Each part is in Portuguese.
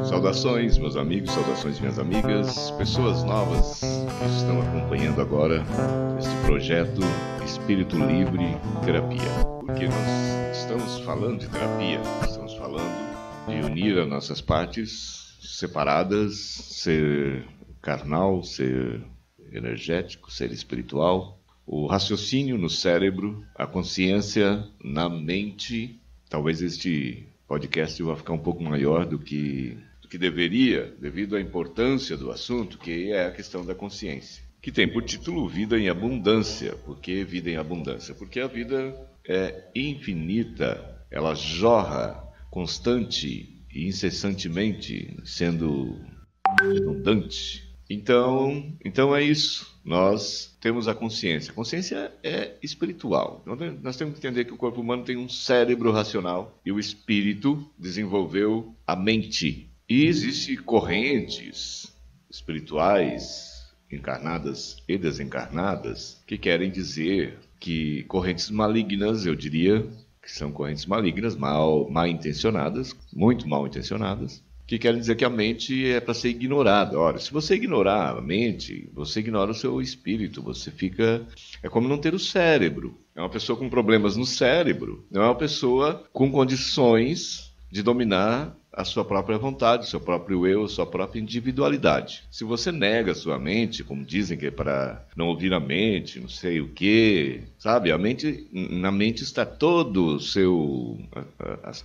Saudações, meus amigos, saudações, minhas amigas, pessoas novas que estão acompanhando agora este projeto Espírito Livre Terapia. Porque nós estamos falando de terapia, estamos falando de unir as nossas partes separadas, ser carnal, ser energético, ser espiritual, o raciocínio no cérebro, a consciência na mente. Talvez este podcast vai ficar um pouco maior do que deveria, devido à importância do assunto, que é a questão da consciência, que tem por título Vida em Abundância. Por que vida em abundância? Porque a vida é infinita, ela jorra constante e incessantemente, sendo redundante. Então é isso. Nós temos a consciência. A consciência é espiritual. Nós temos que entender que o corpo humano tem um cérebro racional e o espírito desenvolveu a mente. E existem correntes espirituais, encarnadas e desencarnadas, que querem dizer que correntes malignas, eu diria, que são correntes malignas, mal intencionadas, muito mal intencionadas, que querem dizer que a mente é para ser ignorada. Ora, se você ignorar a mente, você ignora o seu espírito, você fica... É como não ter o cérebro. É uma pessoa com problemas no cérebro, não é uma pessoa com condições de dominar a sua própria vontade, o seu próprio eu, a sua própria individualidade. Se você nega a sua mente, como dizem que é para não ouvir a mente, não sei o quê, sabe? Na mente está todo o seu...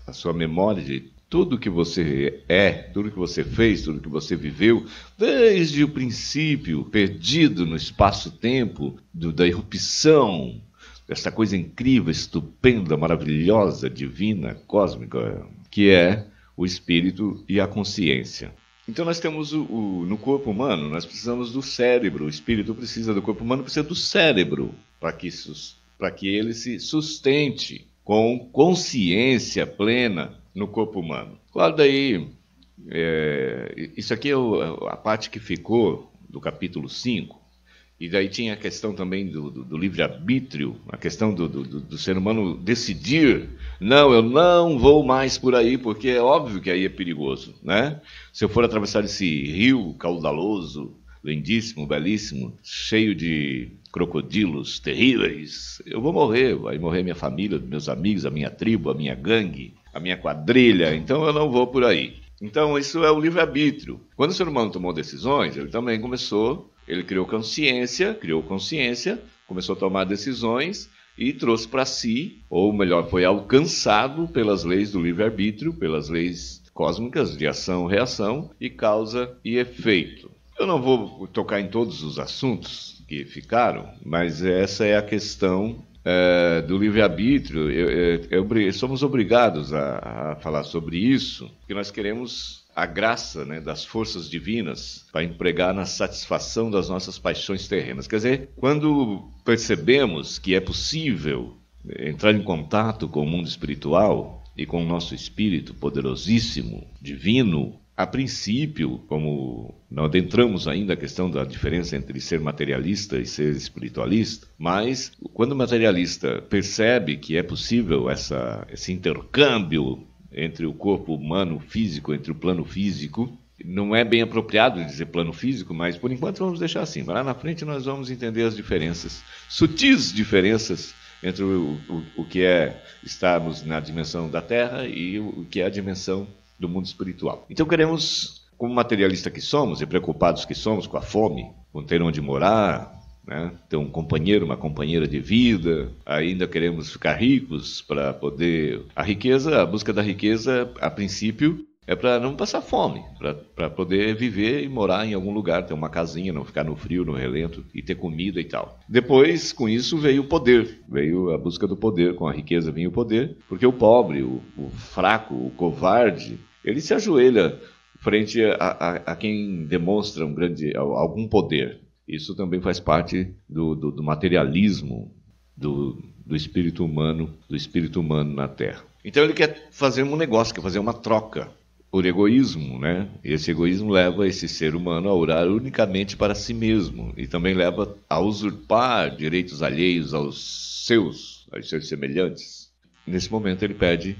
a sua memória de tudo que você é, tudo que você fez, tudo que você viveu, desde o princípio, perdido no espaço-tempo, da irrupção, dessa coisa incrível, estupenda, maravilhosa, divina, cósmica, que é o espírito e a consciência. Então nós temos no corpo humano, nós precisamos do cérebro, o espírito precisa do corpo humano, precisa do cérebro, para que ele se sustente com consciência plena no corpo humano. Claro, daí, isso aqui é a parte que ficou do capítulo 5, e daí tinha a questão também do livre-arbítrio, a questão do ser humano decidir, não, eu não vou mais por aí, porque é óbvio que aí é perigoso, né? Se eu for atravessar esse rio caudaloso, lindíssimo, belíssimo, cheio de crocodilos terríveis, eu vou morrer, vai morrer minha família, meus amigos, a minha tribo, a minha gangue, a minha quadrilha, então eu não vou por aí. Então isso é o livre-arbítrio. Quando o ser humano tomou decisões, ele também criou consciência, começou a tomar decisões e trouxe para si, ou melhor, foi alcançado pelas leis do livre-arbítrio, pelas leis cósmicas de ação, reação e causa e efeito. Eu não vou tocar em todos os assuntos que ficaram, mas essa é a questão do livre-arbítrio. Somos obrigados a falar sobre isso, porque nós queremos a graça, né, das forças divinas para empregar na satisfação das nossas paixões terrenas. Quer dizer, quando percebemos que é possível entrar em contato com o mundo espiritual e com o nosso espírito poderosíssimo, divino, a princípio, como não adentramos ainda a questão da diferença entre ser materialista e ser espiritualista, mas quando o materialista percebe que é possível esse intercâmbio entre o corpo humano físico, entre o plano físico, não é bem apropriado dizer plano físico, mas por enquanto vamos deixar assim. Lá na frente nós vamos entender as diferenças, sutis diferenças entre o que é estarmos na dimensão da Terra e o que é a dimensão do mundo espiritual. Então queremos, como materialista que somos e preocupados que somos com a fome, com ter onde morar, né, ter um companheiro, uma companheira de vida, ainda queremos ficar ricos para poder... A busca da riqueza, a princípio, é para não passar fome, para poder viver e morar em algum lugar, ter uma casinha, não ficar no frio, no relento e ter comida e tal. Depois, com isso, veio o poder, veio a busca do poder, com a riqueza vinha o poder, porque o pobre, o fraco, o covarde, ele se ajoelha frente a quem demonstra algum poder. Isso também faz parte do materialismo do espírito humano na Terra. Então ele quer fazer um negócio, quer fazer uma troca por egoísmo, né? E esse egoísmo leva esse ser humano a orar unicamente para si mesmo e também leva a usurpar direitos alheios aos seus semelhantes. Nesse momento ele perde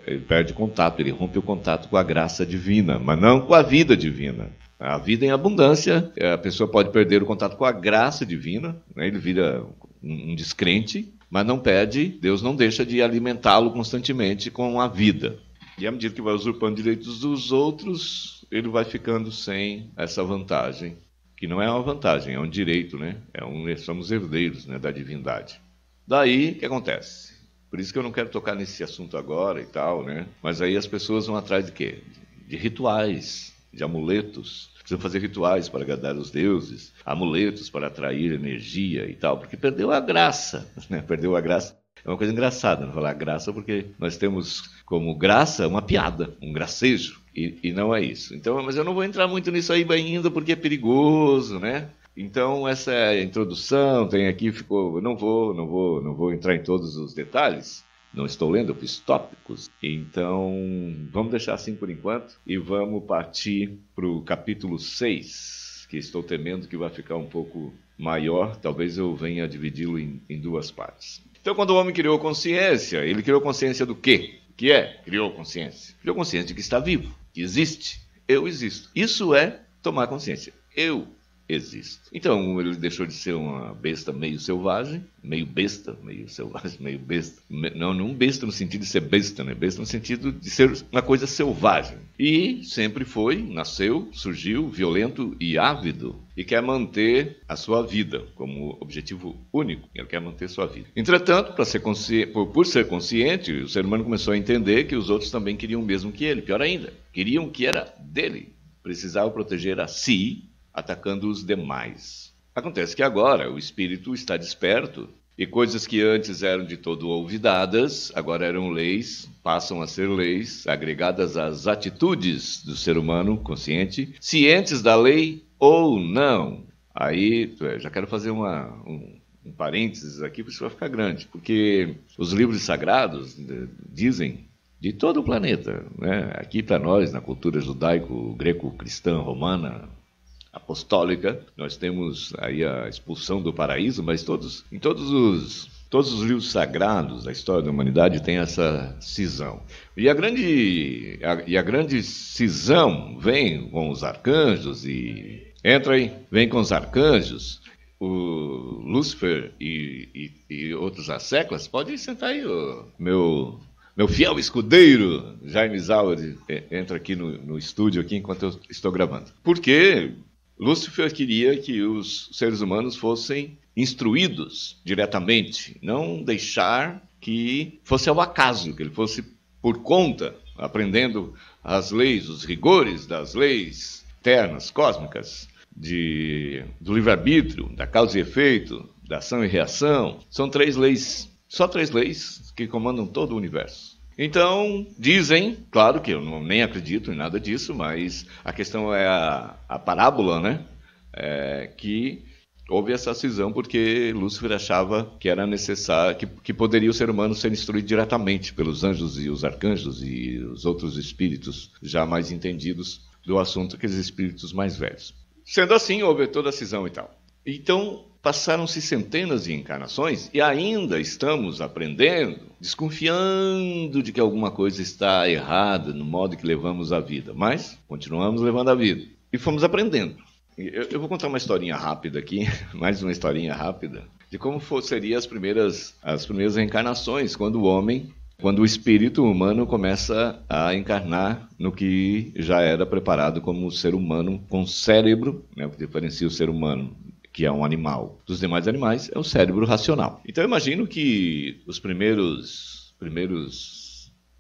Ele perde contato, ele rompe o contato com a graça divina, mas não com a vida divina. A vida em abundância, a pessoa pode perder o contato com a graça divina, né? Ele vira um descrente, mas não perde, Deus não deixa de alimentá-lo constantemente com a vida. E à medida que vai usurpando direitos dos outros, ele vai ficando sem essa vantagem, que não é uma vantagem, é um direito, né? Somos herdeiros, né, da divindade. Daí, o que acontece? Por isso que eu não quero tocar nesse assunto agora e tal, né? Mas aí as pessoas vão atrás de quê? De rituais, de amuletos. Precisam fazer rituais para agradar os deuses, amuletos para atrair energia e tal, porque perdeu a graça, né? Perdeu a graça. É uma coisa engraçada, não falar graça, porque nós temos como graça uma piada, um gracejo, e não é isso. Então, mas eu não vou entrar muito nisso aí ainda, porque é perigoso, né? Então, essa é a introdução, tem aqui, ficou... Não vou entrar em todos os detalhes, não estou lendo, eu fiz tópicos. Então, vamos deixar assim por enquanto, e vamos partir para o capítulo 6, que estou temendo que vai ficar um pouco maior, talvez eu venha dividi-lo em duas partes. Então, quando o homem criou consciência, ele criou consciência do quê? O que é? Criou consciência. Criou consciência de que está vivo, que existe. Eu existo. Isso é tomar consciência. Eu existo. Então, ele deixou de ser uma besta meio selvagem, meio besta, meio selvagem, meio besta. Não besta no sentido de ser besta, né? Besta no sentido de ser uma coisa selvagem. E sempre foi, nasceu, surgiu, violento e ávido, e quer manter a sua vida como objetivo único. Ele quer manter sua vida. Entretanto, por ser consciente, o ser humano começou a entender que os outros também queriam o mesmo que ele. Pior ainda, queriam o que era dele. Precisava proteger a si, atacando os demais. Acontece que agora o espírito está desperto e coisas que antes eram de todo olvidadas, agora eram leis, passam a ser leis agregadas às atitudes do ser humano consciente, cientes da lei ou não. Aí, já quero fazer um parênteses aqui, porque isso vai ficar grande, porque os livros sagrados dizem de todo o planeta, né? Aqui para nós, na cultura judaico, greco-cristã, romana, apostólica, nós temos aí a expulsão do paraíso, mas em todos os livros sagrados da história da humanidade tem essa cisão. E a grande cisão vem com os arcanjos e vem com os arcanjos, o Lúcifer e outros asseclas. Pode sentar aí, meu fiel escudeiro, Jaime Zauri, entra aqui no estúdio aqui enquanto eu estou gravando. Porque Lúcifer queria que os seres humanos fossem instruídos diretamente, não deixar que fosse ao acaso, que ele fosse por conta, aprendendo as leis, os rigores das leis eternas, cósmicas, do livre-arbítrio, da causa e efeito, da ação e reação. São 3 leis, só 3 leis que comandam todo o universo. Então, dizem, claro que eu nem acredito em nada disso, mas a questão é a parábola, né? Que houve essa cisão porque Lúcifer achava que era necessário, que poderia o ser humano ser instruído diretamente pelos anjos e os arcanjos e os outros espíritos já mais entendidos do assunto, aqueles espíritos mais velhos. Sendo assim, houve toda a cisão e tal. Então, passaram-se centenas de encarnações e ainda estamos aprendendo, desconfiando de que alguma coisa está errada no modo que levamos a vida. Mas continuamos levando a vida. E fomos aprendendo. Eu vou contar uma historinha rápida aqui, mais uma historinha rápida, de como seriam as primeiras reencarnações, quando o espírito humano começa a encarnar no que já era preparado como ser humano com cérebro, né, o que diferencia o ser humano, que é um animal, dos demais animais, é o cérebro racional. Então eu imagino que os primeiros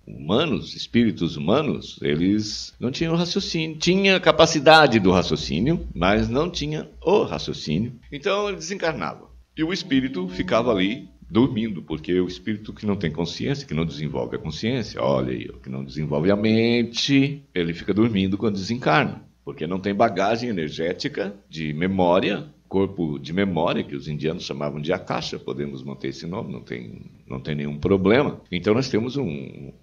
humanos, espíritos humanos, eles não tinham raciocínio. Tinha capacidade do raciocínio, mas não tinha o raciocínio. Então ele desencarnava. E o espírito ficava ali dormindo, porque o espírito que não tem consciência, que não desenvolve a consciência, olha aí, que não desenvolve a mente, ele fica dormindo quando desencarna, porque não tem bagagem energética de memória, corpo de memória, que os indianos chamavam de akasha, podemos manter esse nome, não tem nenhum problema. Então nós temos um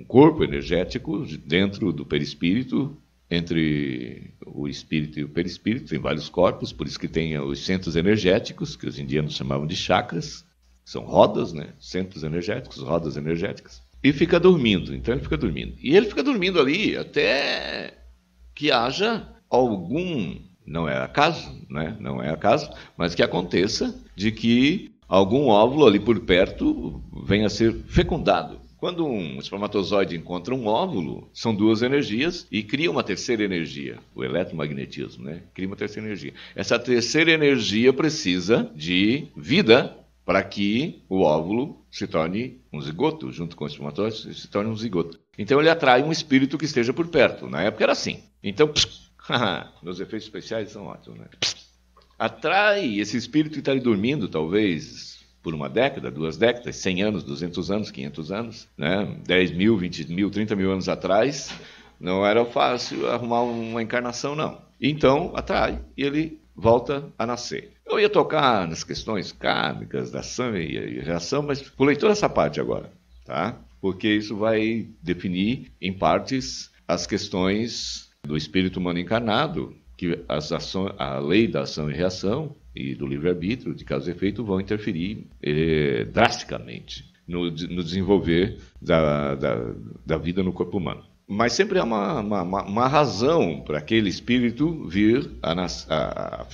corpo energético dentro do perispírito, entre o espírito e o perispírito, tem vários corpos, por isso que tem os centros energéticos, que os indianos chamavam de chakras, são rodas, né? Centros energéticos, rodas energéticas. e fica dormindo. Então ele fica dormindo. E ele fica dormindo ali até que haja algum, não é acaso, né? Não é acaso, mas que aconteça de que algum óvulo ali por perto venha a ser fecundado. Quando um espermatozoide encontra um óvulo, são duas energias e cria uma terceira energia, o eletromagnetismo, né? Cria uma terceira energia. Essa terceira energia precisa de vida para que o óvulo se torne um zigoto, junto com o espermatozoide, se torne um zigoto. Então ele atrai um espírito que esteja por perto. Na época era assim. Então, meus efeitos especiais são ótimos, né? Atrai esse espírito que está ali dormindo, talvez por uma década, 2 décadas, 100 anos, 200 anos, 500 anos, né? 10 mil, 20 mil, 30 mil anos atrás, não era fácil arrumar uma encarnação, não. Então, atrai e ele volta a nascer. Eu ia tocar nas questões kármicas da ação e reação, mas pulei toda essa parte agora, tá? Porque isso vai definir, em partes, as questões do espírito humano encarnado, que a lei da ação e reação e do livre-arbítrio, de causa e efeito, vão interferir drasticamente no desenvolver da vida no corpo humano. Mas sempre há uma razão para aquele espírito vir a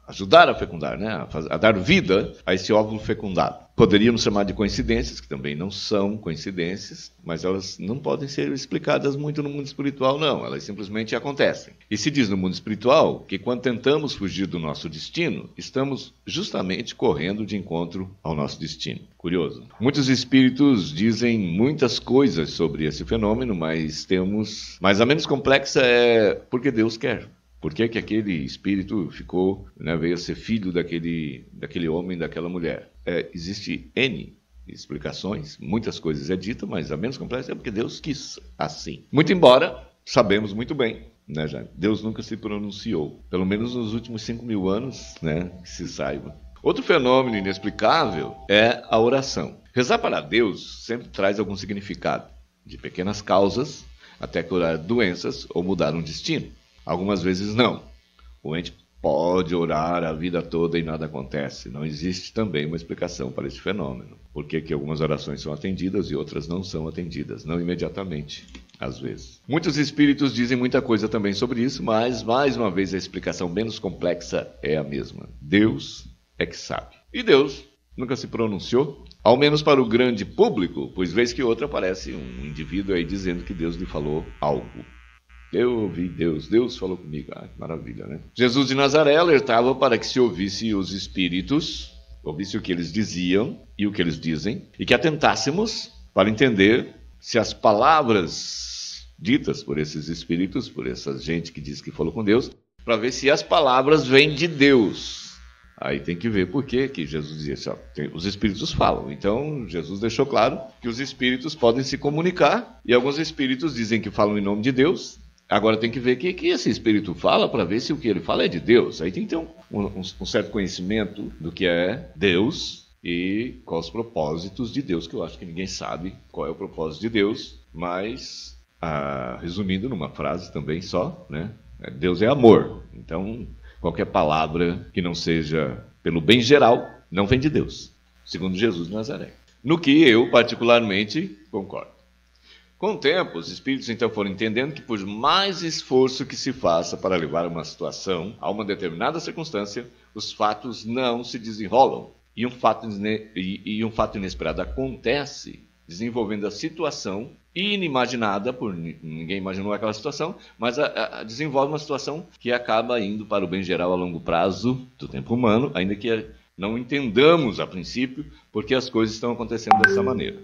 ajudar a fecundar, né? A dar vida a esse óvulo fecundado. Poderíamos chamar de coincidências, que também não são coincidências, mas elas não podem ser explicadas muito no mundo espiritual, não. Elas simplesmente acontecem. E se diz no mundo espiritual que quando tentamos fugir do nosso destino, estamos justamente correndo de encontro ao nosso destino. Curioso. Muitos espíritos dizem muitas coisas sobre esse fenômeno, mas a menos complexa é porque Deus quer. Por que aquele espírito ficou, né, veio a ser filho daquele homem, daquela mulher? Existe N explicações, muitas coisas é dita, mas a menos complexa é porque Deus quis assim. Muito embora, sabemos muito bem, né, já, Deus nunca se pronunciou, pelo menos nos últimos 5 mil anos, né, que se saiba. Outro fenômeno inexplicável é a oração. Rezar para Deus sempre traz algum significado, de pequenas causas até curar doenças ou mudar um destino. Algumas vezes não. O ente pode orar a vida toda e nada acontece. Não existe também uma explicação para esse fenômeno. Por que algumas orações são atendidas e outras não são atendidas? Não imediatamente, às vezes. Muitos espíritos dizem muita coisa também sobre isso, mas, mais uma vez, a explicação menos complexa é a mesma. Deus é que sabe. E Deus nunca se pronunciou, ao menos para o grande público, pois vez que outra aparece um indivíduo aí dizendo que Deus lhe falou algo. Eu ouvi Deus falou comigo. Ah, que maravilha, né? Jesus de Nazaré alertava para que se ouvisse os espíritos, ouvisse o que eles diziam e o que eles dizem, e que atentássemos para entender se as palavras ditas por esses espíritos, por essa gente que diz que falou com Deus, para ver se as palavras vêm de Deus. Aí tem que ver por que Jesus dizia assim, os espíritos falam. Então, Jesus deixou claro que os espíritos podem se comunicar, e alguns espíritos dizem que falam em nome de Deus. Agora tem que ver o que esse espírito fala para ver se o que ele fala é de Deus. Aí tem que ter um certo conhecimento do que é Deus e quais os propósitos de Deus, que eu acho que ninguém sabe qual é o propósito de Deus, mas, resumindo numa frase também só, né? Deus é amor. Então, qualquer palavra que não seja pelo bem geral não vem de Deus, segundo Jesus de Nazaré. No que eu, particularmente, concordo. Com o tempo, os espíritos então foram entendendo que por mais esforço que se faça para levar uma situação a uma determinada circunstância, os fatos não se desenrolam. E um fato inesperado acontece, desenvolvendo a situação inimaginada, ninguém imaginou aquela situação, mas desenvolve uma situação que acaba indo para o bem geral a longo prazo do tempo humano, ainda que não entendamos a princípio porque as coisas estão acontecendo dessa maneira.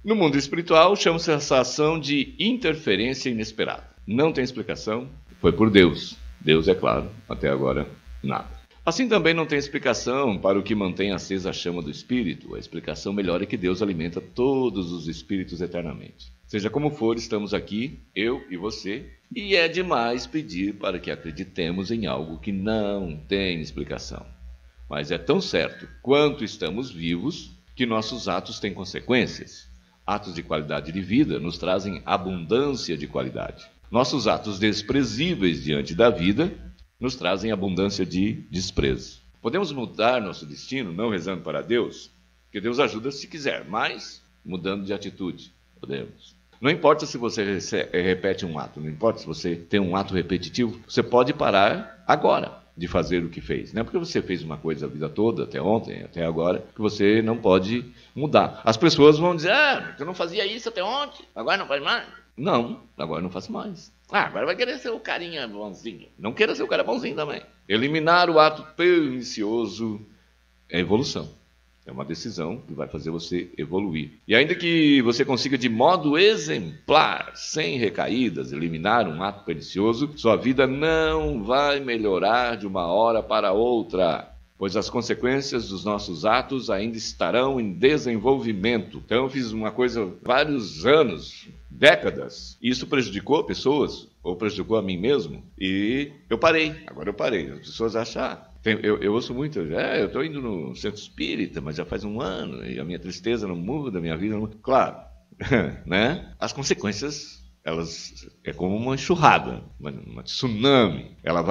No mundo espiritual, chama-se essa ação de interferência inesperada. Não tem explicação, foi por Deus. Deus, é claro, até agora, nada. Assim também não tem explicação para o que mantém acesa a chama do espírito. A explicação melhor é que Deus alimenta todos os espíritos eternamente. Seja como for, estamos aqui, eu e você, e é demais pedir para que acreditemos em algo que não tem explicação. Mas é tão certo quanto estamos vivos que nossos atos têm consequências. Atos de qualidade de vida nos trazem abundância de qualidade. Nossos atos desprezíveis diante da vida nos trazem abundância de desprezo. Podemos mudar nosso destino não rezando para Deus, porque Deus ajuda se quiser, mas mudando de atitude. Podemos. Não importa se você repete um ato, não importa se você tem um ato repetitivo, você pode parar agora de fazer o que fez. Não é porque você fez uma coisa a vida toda, até ontem, até agora, que você não pode mudar. As pessoas vão dizer, você não fazia isso até ontem, agora não faz mais. Não, agora não faço mais. Agora vai querer ser o carinha bonzinho. Não queira ser o cara bonzinho também. Eliminar o ato pernicioso é evolução. É uma decisão que vai fazer você evoluir. E ainda que você consiga de modo exemplar, sem recaídas, eliminar um ato pernicioso, sua vida não vai melhorar de uma hora para outra, pois as consequências dos nossos atos ainda estarão em desenvolvimento. Então eu fiz uma coisa há vários anos, décadas, e isso prejudicou pessoas, ou prejudicou a mim mesmo, e eu parei. Agora eu parei. As pessoas acham... Eu ouço muito, eu estou indo no centro espírita, mas já faz um ano, e a minha tristeza não muda, a minha vida não muda. Claro, né? As consequências, elas é como uma enxurrada, uma tsunami. Ela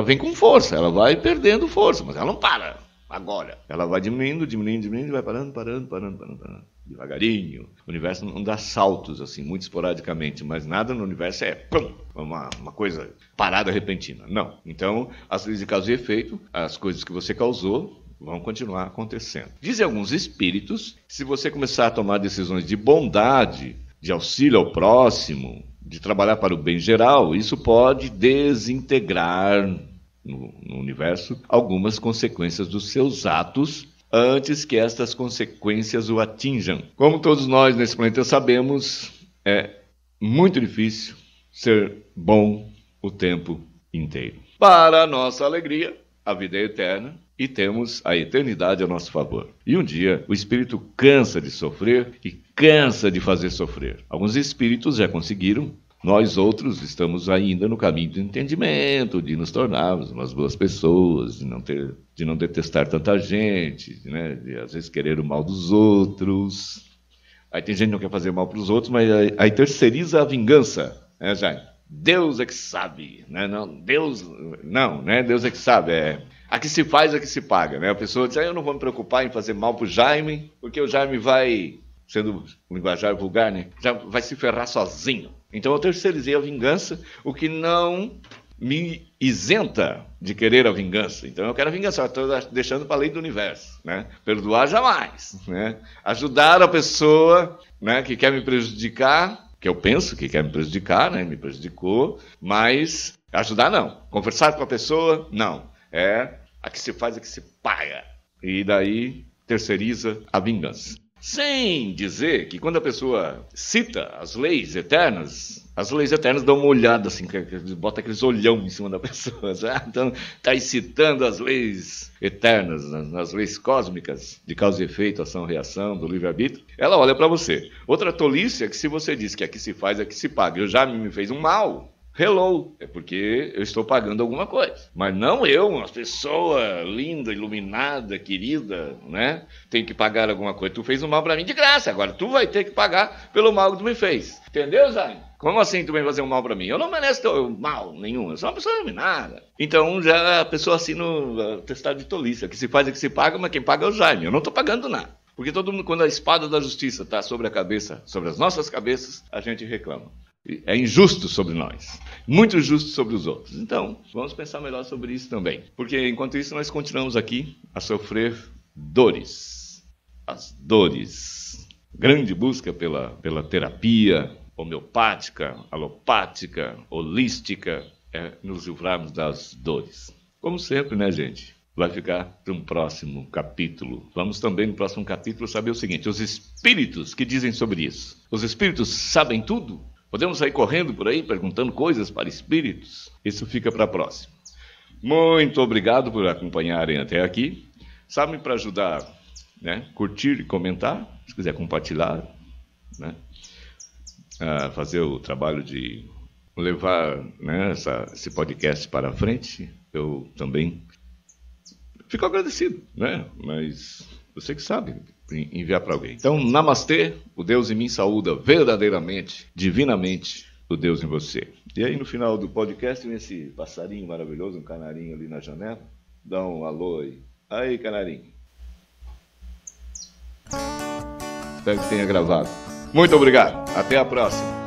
vem com força, ela vai perdendo força, mas ela não para agora. Ela vai diminuindo, vai parando. Devagarinho. O universo não dá saltos assim, muito esporadicamente, mas nada no universo é uma coisa parada repentina. Não. Então, as leis de causa e efeito, as coisas que você causou, vão continuar acontecendo. Dizem alguns espíritos que se você começar a tomar decisões de bondade, de auxílio ao próximo, de trabalhar para o bem geral, isso pode desintegrar no universo algumas consequências dos seus atos antes que estas consequências o atinjam. Como todos nós nesse planeta sabemos, é muito difícil ser bom o tempo inteiro. Para a nossa alegria, a vida é eterna e temos a eternidade a nosso favor. E um dia o espírito cansa de sofrer e cansa de fazer sofrer. Alguns espíritos já conseguiram. Nós outros estamos ainda no caminho do entendimento, de nos tornarmos umas boas pessoas, de não detestar tanta gente, né? De às vezes querer o mal dos outros. Aí tem gente que não quer fazer mal para os outros, mas aí terceiriza a vingança, né, Jaime? Deus é que sabe, né? Deus é que sabe, a que se faz, a que se paga, né? A pessoa diz, eu não vou me preocupar em fazer mal para o Jaime, porque o Jaime vai, sendo um linguajar vulgar, né? Já vai se ferrar sozinho. Então eu terceirizei a vingança, o que não me isenta de querer a vingança. Então eu quero a vingança, eu estou deixando para a lei do universo, né? Perdoar jamais, né? Ajudar a pessoa, né, que quer me prejudicar, que eu penso que quer me prejudicar, né? Me prejudicou, mas ajudar não. Conversar com a pessoa, não. A que se faz, a que se paga. E daí terceiriza a vingança. Sem dizer que quando a pessoa cita as leis eternas dão uma olhada assim, bota aqueles olhão em cima da pessoa. Então, está aí citando as leis eternas, as leis cósmicas de causa e efeito, ação e reação, do livre-arbítrio. Ela olha para você. Outra tolice é que se você diz que aqui se faz, aqui se paga, eu já me fez um mal. Hello, é porque eu estou pagando alguma coisa. Mas não eu, uma pessoa linda, iluminada, querida, né? Tenho que pagar alguma coisa. Tu fez um mal para mim de graça, agora tu vai ter que pagar pelo mal que tu me fez. Entendeu, Jaime? Como assim tu vem fazer um mal para mim? Eu não mereço mal nenhum, eu sou uma pessoa iluminada. Então já a pessoa assina o atestado de tolice. Que se faz é que se paga, mas quem paga é o Jaime. Eu não estou pagando nada. Porque todo mundo, quando a espada da justiça está sobre a cabeça, sobre as nossas cabeças, a gente reclama. É injusto sobre nós, muito injusto sobre os outros. Então, vamos pensar melhor sobre isso também. Porque, enquanto isso, nós continuamos aqui a sofrer dores. As dores. Grande busca pela terapia homeopática, alopática, holística, nos livrarmos das dores. Como sempre, né, gente? Vai ficar para um próximo capítulo. Vamos também, no próximo capítulo, saber o seguinte: os espíritos que dizem sobre isso. Os espíritos sabem tudo? Podemos sair correndo por aí, perguntando coisas para espíritos? Isso fica para a próxima. Muito obrigado por acompanharem até aqui. Sabem, para ajudar, né, curtir e comentar, se quiser compartilhar, né, fazer o trabalho de levar, né, esse podcast para a frente, eu também fico agradecido, né? Mas você que sabe enviar para alguém. Então, namastê, o Deus em mim saúda verdadeiramente, divinamente, o Deus em você. E aí, no final do podcast, vem esse passarinho maravilhoso, um canarinho ali na janela. Dá um alô aí. Aí, canarinho. Espero que tenha gravado. Muito obrigado. Até a próxima.